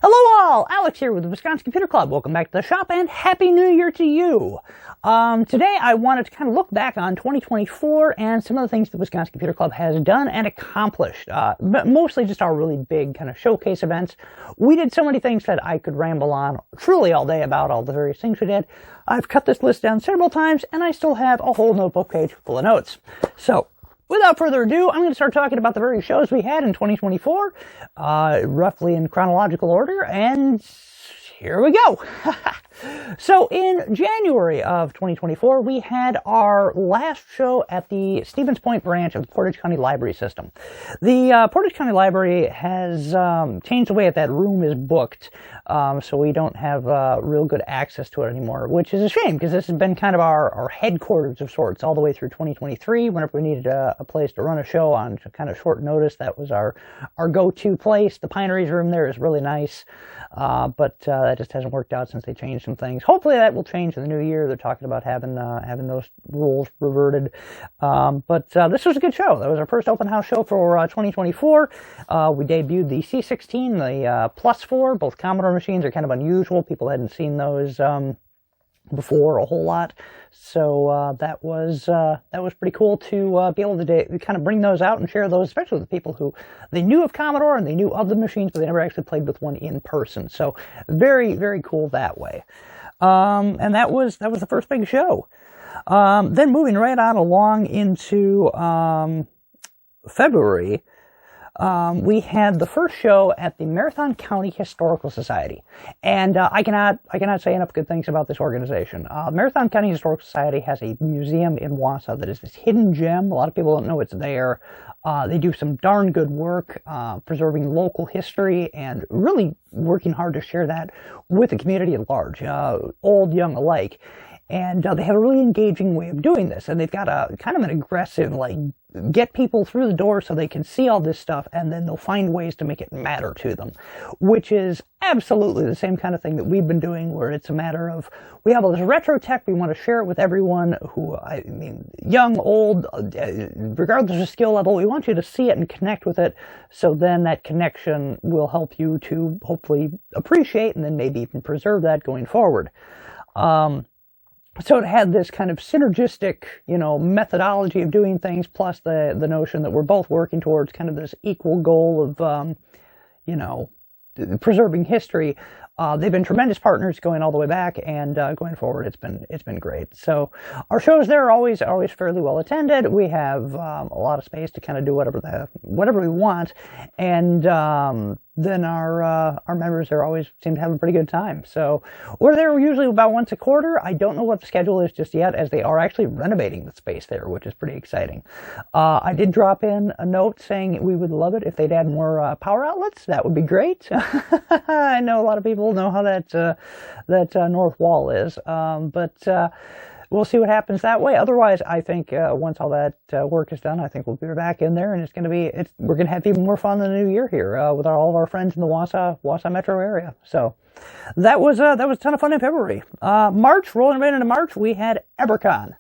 Hello all! Alex here with the Wisconsin Computer Club. Welcome back to the shop and Happy New Year to you! Today I wanted to kind of look back on 2024 and some of the things the Wisconsin Computer Club has done and accomplished. But mostly just our really big kind of showcase events. We did so many things that I could ramble on truly all day about all the various things we did. I've cut this list down several times and I still have a whole notebook page full of notes. So, without further ado, I'm going to start talking about the various shows we had in 2024, roughly in chronological order, and here we go. So in January of 2024, we had our last show at the Stevens Point branch of the Portage County Library System. The Portage County Library has changed the way that room is booked, so we don't have real good access to it anymore, which is a shame because this has been kind of our headquarters of sorts all the way through 2023. Whenever we needed a place to run a show on kind of short notice, that was our go-to place. The Pineries room there is really nice, but that just hasn't worked out since they changed some things. Hopefully that will change in the new year. They're talking about having those rules reverted. But this was a good show. That was our first open house show for 2024. We debuted the C16, the Plus 4. Both Commodore machines are kind of unusual. People hadn't seen those before a whole lot. So that was pretty cool to be able to kind of bring those out and share those, especially with the people who they knew of Commodore and they knew of the machines, but they never actually played with one in person. So very, very cool that way. And that was the first big show. Then moving right on along into February, we had the first show at the Marathon County Historical Society, and I cannot say enough good things about this organization. Marathon County Historical Society has a museum in Wausau that is this hidden gem. A lot of people don't know it's there. They do some darn good work preserving local history and really working hard to share that with the community at large, old, young alike. And they have a really engaging way of doing this. And they've got a kind of an aggressive, get people through the door so they can see all this stuff, and then they'll find ways to make it matter to them, which is absolutely the same kind of thing that we've been doing, where it's a matter of, we have all this retro tech, we want to share it with everyone who, young, old, regardless of skill level, we want you to see it and connect with it, so then that connection will help you to hopefully appreciate and then maybe even preserve that going forward. So it had this kind of synergistic, methodology of doing things, plus the notion that we're both working towards kind of this equal goal of, preserving history. They've been tremendous partners going all the way back, and going forward, it's been great. So our shows there are always fairly well attended. We have a lot of space to kind of do whatever we want, and then our members there always seem to have a pretty good time. So we're there usually about once a quarter. I don't know what the schedule is just yet, as they are actually renovating the space there, which is pretty exciting. I did drop in a note saying we would love it if they'd add more power outlets. That would be great. I know a lot of people know how that north wall is, but we'll see what happens that way. Otherwise, I think once all that work is done, I think we'll be back in there, and we're going to have even more fun in the new year here with all of our friends in the Wausau metro area. So that was a ton of fun in February. March, rolling right into March, we had EverCon.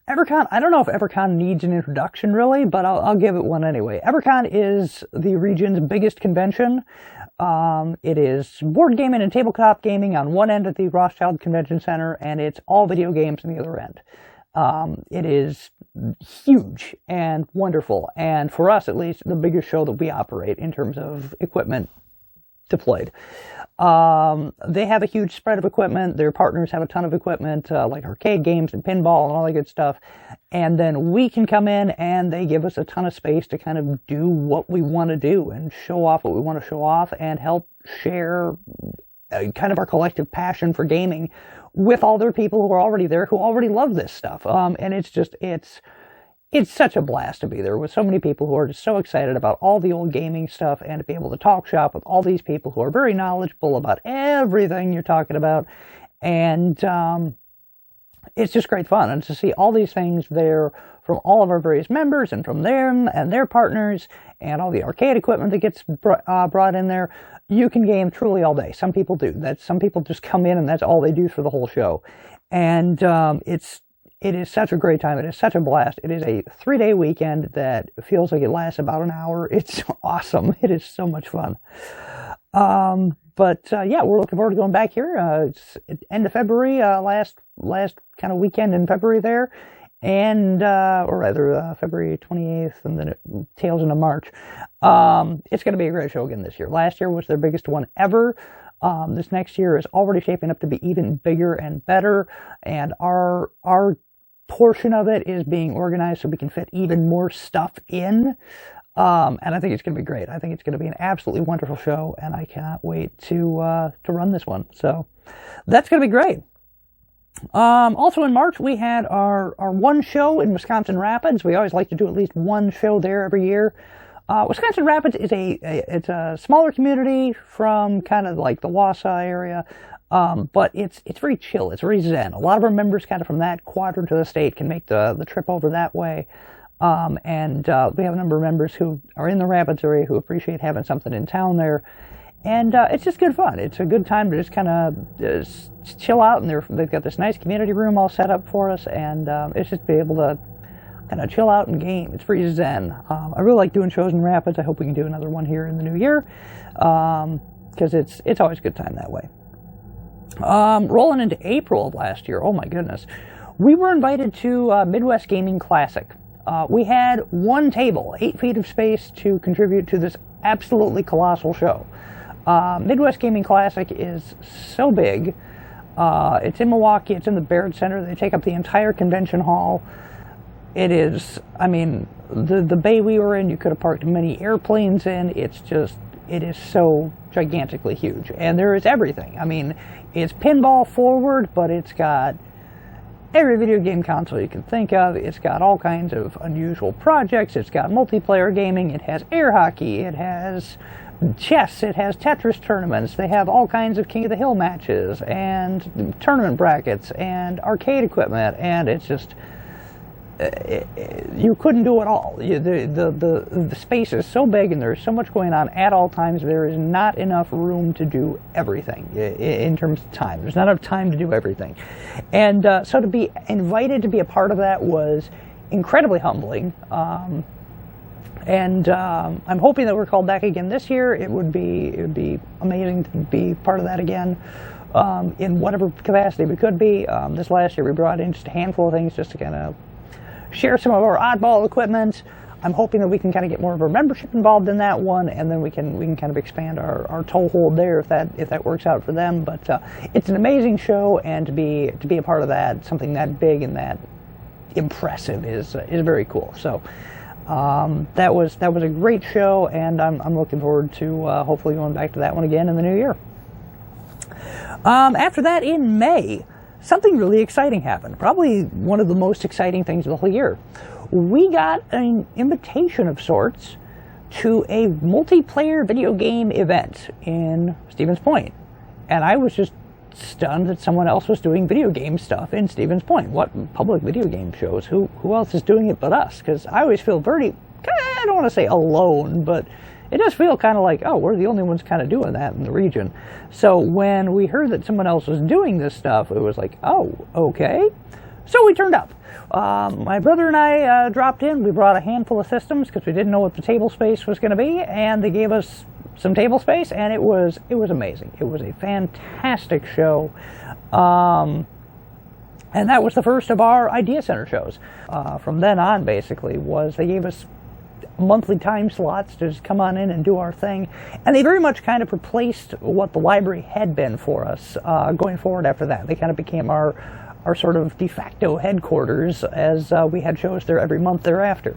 EverCon, I don't know if EverCon needs an introduction really, but I'll give it one anyway. EverCon is the region's biggest convention. It is board gaming and tabletop gaming on one end at the Rothschild Convention Center, and it's all video games on the other end. It is huge and wonderful, and for us at least, the biggest show that we operate in terms of equipment deployed. They have a huge spread of equipment. Their partners have a ton of equipment, like arcade games and pinball and all that good stuff. And then we can come in and they give us a ton of space to kind of do what we want to do and show off what we want to show off and help share kind of our collective passion for gaming with all their people who are already there, who already love this stuff. And it's such a blast to be there with so many people who are just so excited about all the old gaming stuff, and to be able to talk shop with all these people who are very knowledgeable about everything you're talking about. And it's just great fun. And to see all these things there from all of our various members and from them and their partners and all the arcade equipment that gets brought in there, you can game truly all day. Some people do. Some people just come in and that's all they do for the whole show. And It is such a great time. It is such a blast. It is a 3-day weekend that feels like it lasts about an hour. It's awesome. It is so much fun. Yeah, we're looking forward to going back here. It's end of February, last kind of weekend in February there, and or rather February 28th, and then it tails into March. It's going to be a great show again this year. Last year was their biggest one ever. This next year is already shaping up to be even bigger and better, and our portion of it is being organized so we can fit even more stuff in. And I think it's going to be great. I think it's going to be an absolutely wonderful show, and I cannot wait to run this one. So that's going to be great. Also in March, we had our one show in Wisconsin Rapids. We always like to do at least one show there every year. Wisconsin Rapids is it's a smaller community from kind of like the Wausau area. But it's very chill. It's very zen. A lot of our members kind of from that quadrant of the state can make the trip over that way. We have a number of members who are in the Rapids area who appreciate having something in town there. And it's just good fun. It's a good time to just kind of chill out, and they've got this nice community room all set up for us, and it's just be able to kind of chill out and game. It's pretty zen. I really like doing shows in Rapids. I hope we can do another one here in the new year, because it's always a good time that way. Rolling into April of last year, oh my goodness, we were invited to Midwest Gaming Classic. We had one table, 8 feet of space to contribute to this absolutely colossal show. Midwest Gaming Classic is so big. It's in Milwaukee. It's in the Baird Center. They take up the entire convention hall. It is, I mean, the bay we were in, you could have parked many airplanes in. It is so gigantically huge. And there is everything. I mean, it's pinball forward, but it's got every video game console you can think of. It's got all kinds of unusual projects. It's got multiplayer gaming. It has air hockey. It has chess. It has Tetris tournaments. They have all kinds of King of the Hill matches and tournament brackets and arcade equipment. And it's just, you couldn't do it all. The space is so big and there's so much going on at all times. There is not enough room to do everything in terms of time. There's not enough time to do everything. And so to be invited to be a part of that was incredibly humbling. I'm hoping that we're called back again this year. It would be amazing to be part of that again. In whatever capacity we could be. This last year we brought in just a handful of things just to kind of share some of our oddball equipment. I'm hoping that we can kind of get more of our membership involved in that one, and then we can kind of expand our toehold there if that works out for them. But it's an amazing show, and to be a part of that, something that big and that impressive is very cool. So that was a great show, and I'm looking forward to hopefully going back to that one again in the new year. After that, in May, something really exciting happened. Probably one of the most exciting things of the whole year. We got an invitation of sorts to a multiplayer video game event in Stevens Point. And I was just stunned that someone else was doing video game stuff in Stevens Point. What public video game shows? Who else is doing it but us? Because I always feel very, I don't want to say alone, but it does feel kind of like, oh, we're the only ones kind of doing that in the region. So when we heard that someone else was doing this stuff, it was like, oh, okay. So we turned up. My brother and I dropped in. We brought a handful of systems because we didn't know what the table space was going to be, and they gave us some table space, and it was amazing. It was a fantastic show. And that was the first of our Idea Center shows. From then on, basically, they gave us monthly time slots to just come on in and do our thing, and they very much kind of replaced what the library had been for us going forward after that. They kind of became our sort of de facto headquarters as we had shows there every month thereafter.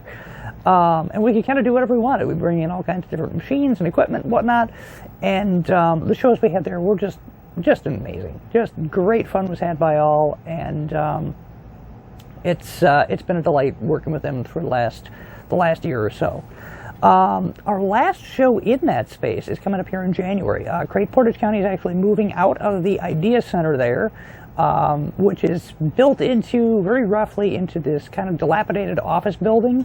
And we could kind of do whatever we wanted. We bring in all kinds of different machines and equipment and whatnot, and the shows we had there were just amazing. Just great fun was had by all, and it's been a delight working with them for the last year or so. Our last show in that space is coming up here in January. Portage County is actually moving out of the Idea Center there, which is built very roughly into this kind of dilapidated office building.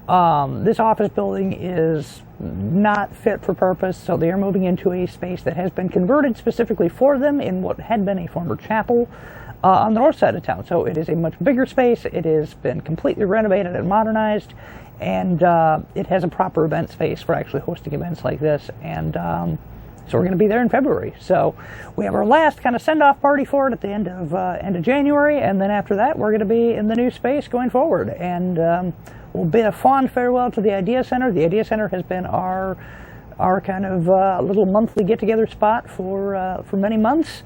This office building is not fit for purpose, so they are moving into a space that has been converted specifically for them in what had been a former chapel. on the north side of town. So it is a much bigger space. It has been completely renovated and modernized, and it has a proper event space for actually hosting events like this. And so we're going to be there in February. So we have our last kind of send-off party for it at the end of January, and then after that we're going to be in the new space going forward. And we'll bid a fond farewell to the Idea Center. The Idea Center has been our kind of little monthly get-together spot for many months.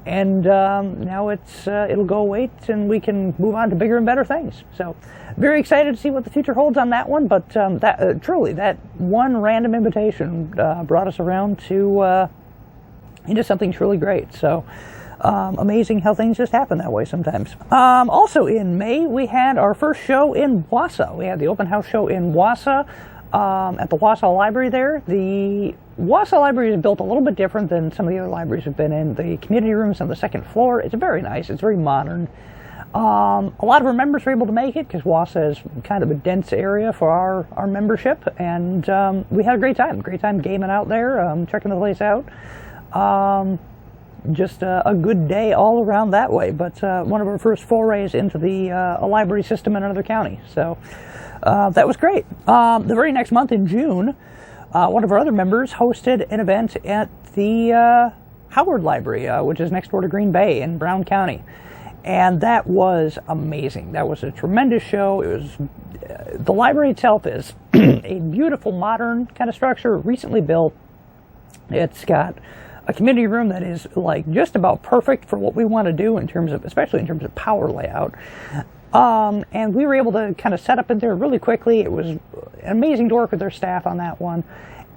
And now it'll go away, and we can move on to bigger and better things. So, very excited to see what the future holds on that one. But truly, that one random invitation brought us around to into something truly great. So, amazing how things just happen that way sometimes. Also in May, we had our first show in Wausau. We had the open house show in Wausau. At the Wausau Library there. The Wausau Library is built a little bit different than some of the other libraries we've been in. The community rooms on the second floor, it's very nice, it's very modern. A lot of our members were able to make it because Wausau is kind of a dense area for our membership, and we had a great time gaming out there, checking the place out. Just a good day all around that way, but one of our first forays into a library system in another county. So that was great. The very next month in June, one of our other members hosted an event at the Howard Library, which is next door to Green Bay in Brown County. And that was amazing. That was a tremendous show. It was the library itself is a beautiful modern kind of structure, recently built. It's got a community room that is like just about perfect for what we want to do especially in terms of power layout. And we were able to kind of set up in there really quickly. It was amazing to work with their staff on that one.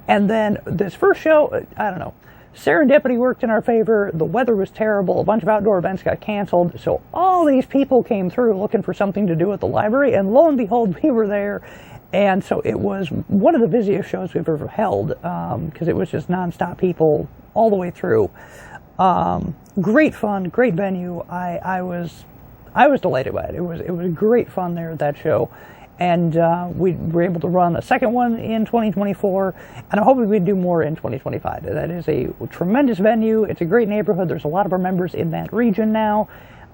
And then this first show, I don't know, serendipity worked in our favor. The weather was terrible. A bunch of outdoor events got canceled. So all these people came through looking for something to do at the library. And lo and behold, we were there. And so it was one of the busiest shows we've ever held, because it was just nonstop people all the way through. Great fun, great venue. I was delighted by it. It was great fun there at that show, and we were able to run a second one in 2024, and I'm hoping we'd do more in 2025. That is a tremendous venue. It's a great neighborhood. There's a lot of our members in that region now,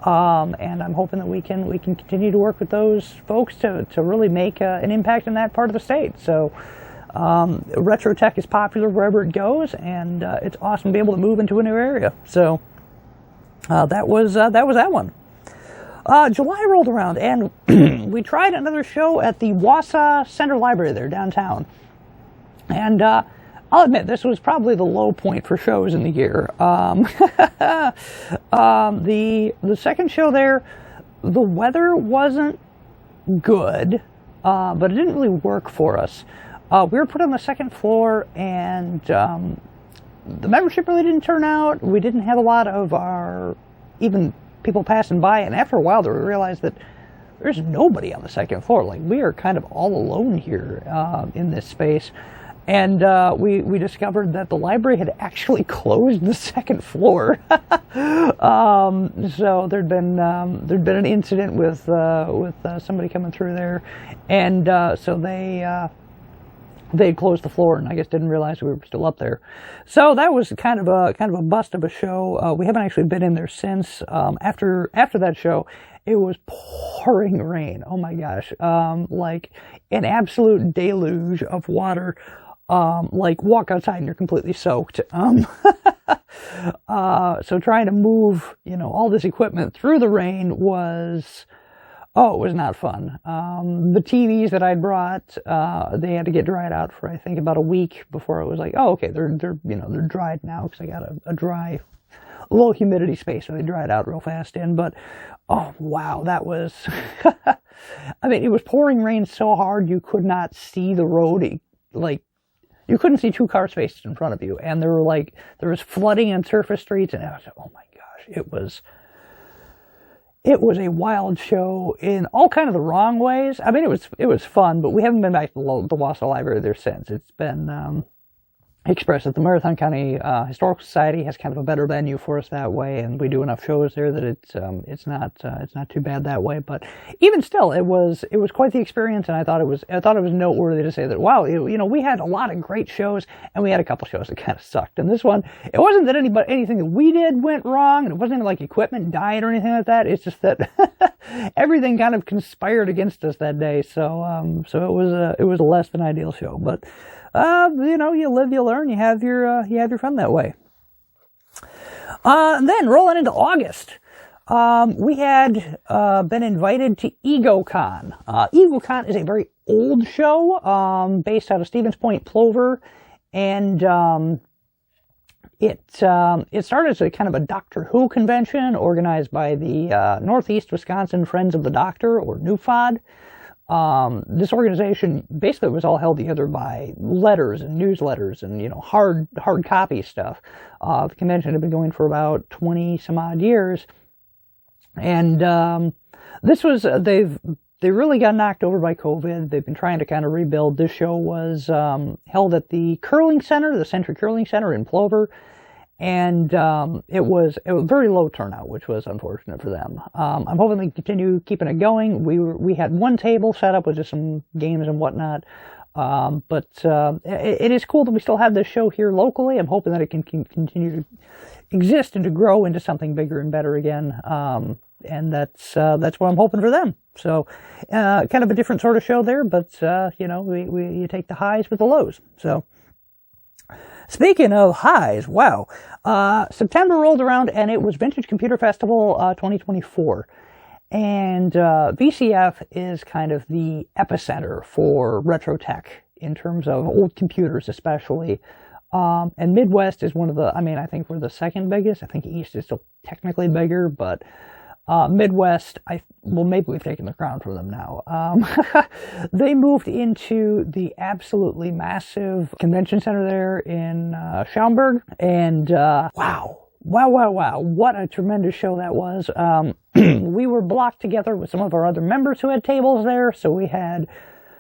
and I'm hoping that we can continue to work with those folks to really make an impact in that part of the state. So retro tech is popular wherever it goes, and it's awesome to be able to move into a new area. So that was that one. July rolled around, and we tried another show at the Wausau Center Library there downtown. And I'll admit, this was probably the low point for shows in the year. The second show there, the weather wasn't good, but it didn't really work for us. We were put on the second floor, and the membership really didn't turn out. We didn't have a lot of our even people passing by, and after a while we realized that there's nobody on the second floor. Like, we are kind of all alone here in this space. And we discovered that the library had actually closed the second floor. So there'd been an incident with somebody coming through there, and so they closed the floor, and I guess didn't realize we were still up there. So that was kind of a bust of a show. We haven't actually been in there since. After that show, it was pouring rain. Oh my gosh, like an absolute deluge of water. Like, walk outside and you're completely soaked. So trying to move, all this equipment through the rain was not fun. The TVs that I'd brought, they had to get dried out for, I think, about a week before it was like, oh, okay, they're dried now, because I got a dry, low humidity space, so they dried out real fast in. But, oh, wow, that was, I mean, it was pouring rain so hard you could not see the road. Like, you couldn't see 2 car spaces in front of you, and there was flooding on surface streets, and I was like, oh my gosh, it was a wild show in all kind of the wrong ways. I mean, it was fun, but we haven't been back to the Wausau Library there since. It's been expressed that the Marathon County Historical Society has kind of a better venue for us that way, and we do enough shows there that it's not too bad that way. But even still, it was quite the experience, and I thought it was noteworthy to say that, wow, we had a lot of great shows, and we had a couple shows that kind of sucked. And this one, it wasn't that anything that we did went wrong, and it wasn't even like equipment died or anything like that. It's just that everything kind of conspired against us that day. So it was a less than ideal show, but. You live, you learn, you have your fun that way. And then rolling into August, we had been invited to EgoCon. EgoCon is a very old show based out of Stevens Point, Plover, and it started as a kind of a Doctor Who convention organized by the Northeast Wisconsin Friends of the Doctor, or NUFOD. This organization basically was all held together by letters and newsletters and, hard copy stuff. The convention had been going for about 20 some odd years. And, this was, they really got knocked over by COVID. They've been trying to kind of rebuild. This show was, held at the Curling Center, the Century Curling Center in Plover. And it was very low turnout, which was unfortunate for them. I'm hoping they continue keeping it going. We had one table set up with just some games and whatnot. But it is cool that we still have this show here locally. I'm hoping that it can continue to exist and to grow into something bigger and better again. And that's what I'm hoping for them. So kind of a different sort of show there, but you take the highs with the lows. So. Speaking of highs, wow, September rolled around and it was Vintage Computer Festival 2024. And VCF is kind of the epicenter for retro tech in terms of old computers especially. And Midwest is one of the, I think we're the second biggest. I think East is still technically bigger, but Midwest, maybe we've taken the crown from them now. They moved into the absolutely massive convention center there in Schaumburg, and wow, what a tremendous show that was. We were blocked together with some of our other members who had tables there, so we had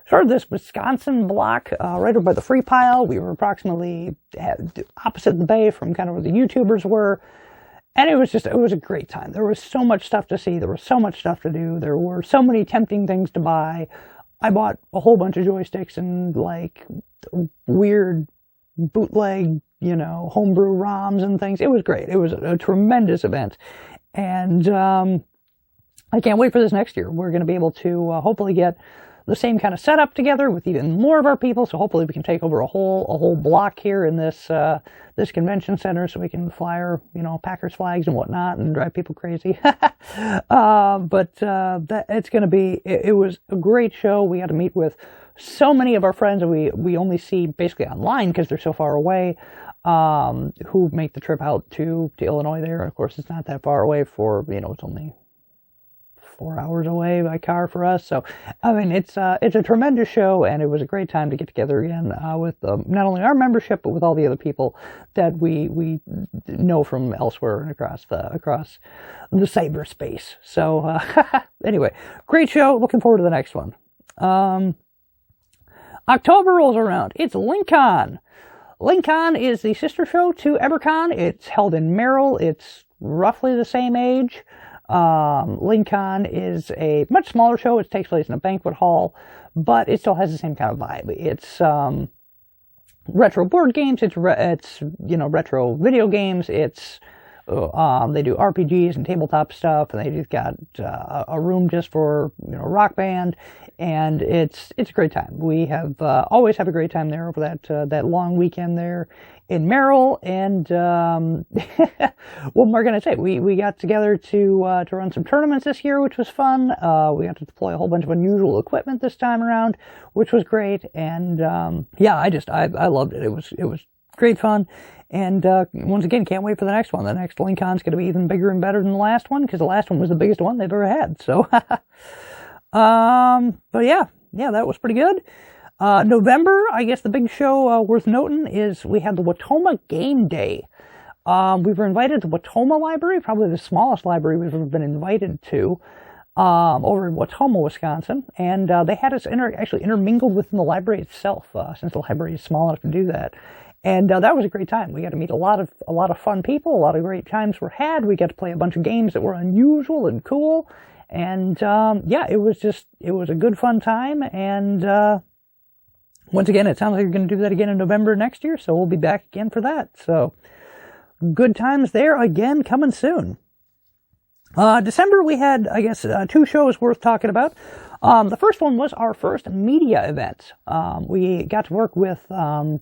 sort of this Wisconsin block right over by the Free Pile. We were approximately opposite the bay from kind of where the YouTubers were. And it was a great time. There was so much stuff to see. There was so much stuff to do. There were so many tempting things to buy. I bought a whole bunch of joysticks and like weird bootleg, homebrew ROMs and things. It was great. It was a tremendous event. And I can't wait for this next year. We're going to be able to hopefully get the same kind of setup together with even more of our people. So hopefully we can take over a whole block here in this this convention center, so we can fly our Packers flags and whatnot and drive people crazy. But it's going to be. It was a great show. We got to meet with so many of our friends that we only see basically online because they're so far away. Who make the trip out to Illinois there. And of course, it's not that far away for it's only 4 hours away by car for us. So, it's a tremendous show, and it was a great time to get together again with not only our membership, but with all the other people that we know from elsewhere and across the cyberspace. So, anyway, great show. Looking forward to the next one. October rolls around. It's LinkCon. LinkCon is the sister show to EverCon. It's held in Merrill. It's roughly the same age. LinkCon is a much smaller show. It takes place in a banquet hall, but it still has the same kind of vibe. It's retro board games. It's retro video games. It's they do RPGs and tabletop stuff, and they've got a room just for Rock Band, and it's a great time. We have always have a great time there over that long weekend there in Merrill, and what more can I say? We got together to run some tournaments this year, which was fun. We got to deploy a whole bunch of unusual equipment this time around, which was great. And I loved it. It was great fun. And once again, can't wait for the next one. The next LinkCon's going to be even bigger and better than the last one, because the last one was the biggest one they've ever had. So, but yeah, that was pretty good. November, I guess the big show worth noting is we had the Watoma Game Day. We were invited to Watoma Library, probably the smallest library we've ever been invited to, over in Watoma, Wisconsin. And they had us actually intermingled within the library itself, since the library is small enough to do that. And that was a great time. We got to meet a lot of fun people. A lot of great times were had. We got to play a bunch of games that were unusual and cool. And yeah, it was a good fun time. And once again, it sounds like you're going to do that again in November next year. So we'll be back again for that. So good times there again, coming soon. December, we had, I guess, 2 shows worth talking about. The first one was our first media event. We got to work with In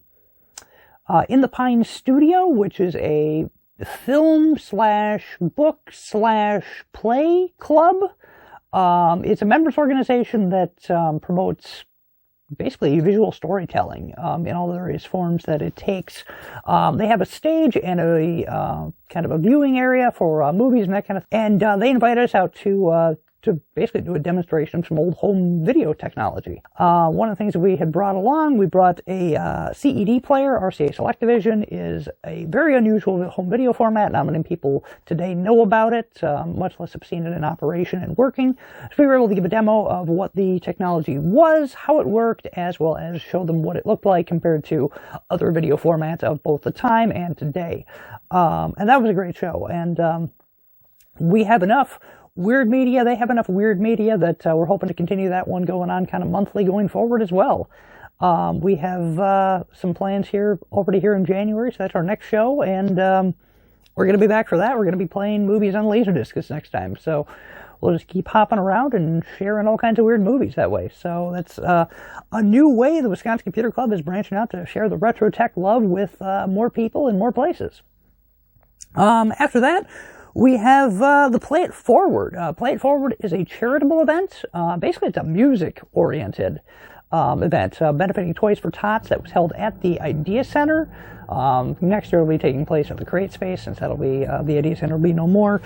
the Pine Studio, which is a film/book/play club. It's a members organization that promotes basically visual storytelling in all the various forms that it takes. They have a stage and a kind of a viewing area for movies and that kind of thing. And they invited us out to basically do a demonstration of some old home video technology. One of the things that we had brought along, we brought a CED player. RCA Selectavision is a very unusual home video format. Not many people today know about it, much less have seen it in operation and working. So we were able to give a demo of what the technology was, how it worked, as well as show them what it looked like compared to other video formats of both the time and today. And that was a great show. And we have enough weird media. They have enough weird media that we're hoping to continue that one going on kind of monthly going forward as well. We have some plans here already here in January, so that's our next show, and we're going to be back for that. We're going to be playing movies on Laserdisc this next time, so we'll just keep hopping around and sharing all kinds of weird movies that way. So that's a new way the Wisconsin Computer Club is branching out to share the retro tech love with more people in more places. After that, we have the Play It Forward. Play It Forward is a charitable event. Basically, it's a music-oriented event benefiting Toys for Tots that was held at the Idea Center. Next year will be taking place at the Create Space, since that'll be the Idea Center will be no more.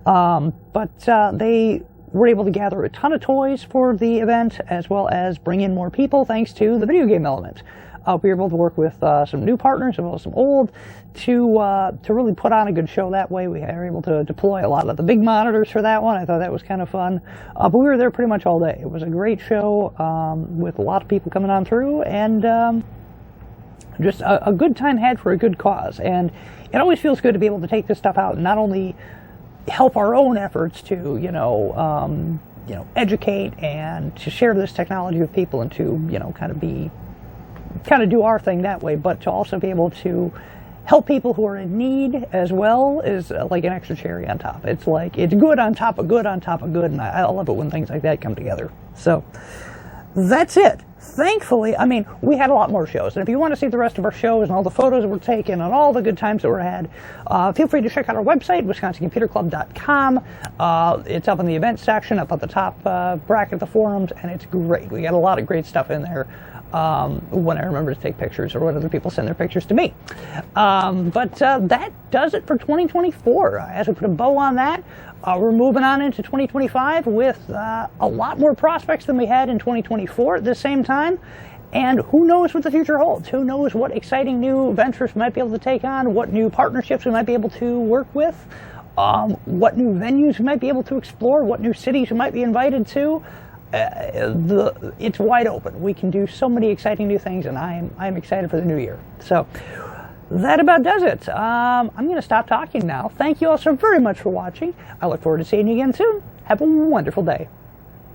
But they were able to gather a ton of toys for the event, as well as bring in more people thanks to the video game element. We were able to work with some new partners as well as some old to really put on a good show that way. We were able to deploy a lot of the big monitors for that one. I thought that was kind of fun. But we were there pretty much all day. It was a great show with a lot of people coming on through, and just a good time had for a good cause. And it always feels good to be able to take this stuff out and not only help our own efforts to, educate and to share this technology with people and to, kind of do our thing that way, but to also be able to help people who are in need as well is like an extra cherry on top. It's like, it's good on top of good on top of good, and I love it when things like that come together. So that's it. Thankfully, I mean, we had a lot more shows, and if you want to see the rest of our shows and all the photos that were taken and all the good times that were had, feel free to check out our website, wisconsincomputerclub.com. It's up in the events section, up at the top bracket of the forums, and it's great. We got a lot of great stuff in there when I remember to take pictures or when other people send their pictures to me. But that does it for 2024. As we put a bow on that, we're moving on into 2025 with a lot more prospects than we had in 2024 at the same time. And who knows what the future holds? Who knows what exciting new ventures we might be able to take on, what new partnerships we might be able to work with, what new venues we might be able to explore, what new cities we might be invited to. It's wide open. We can do so many exciting new things, and I'm excited for the new year. So that about does it. I'm going to stop talking now. Thank you all so very much for watching. I look forward to seeing you again soon. Have a wonderful day.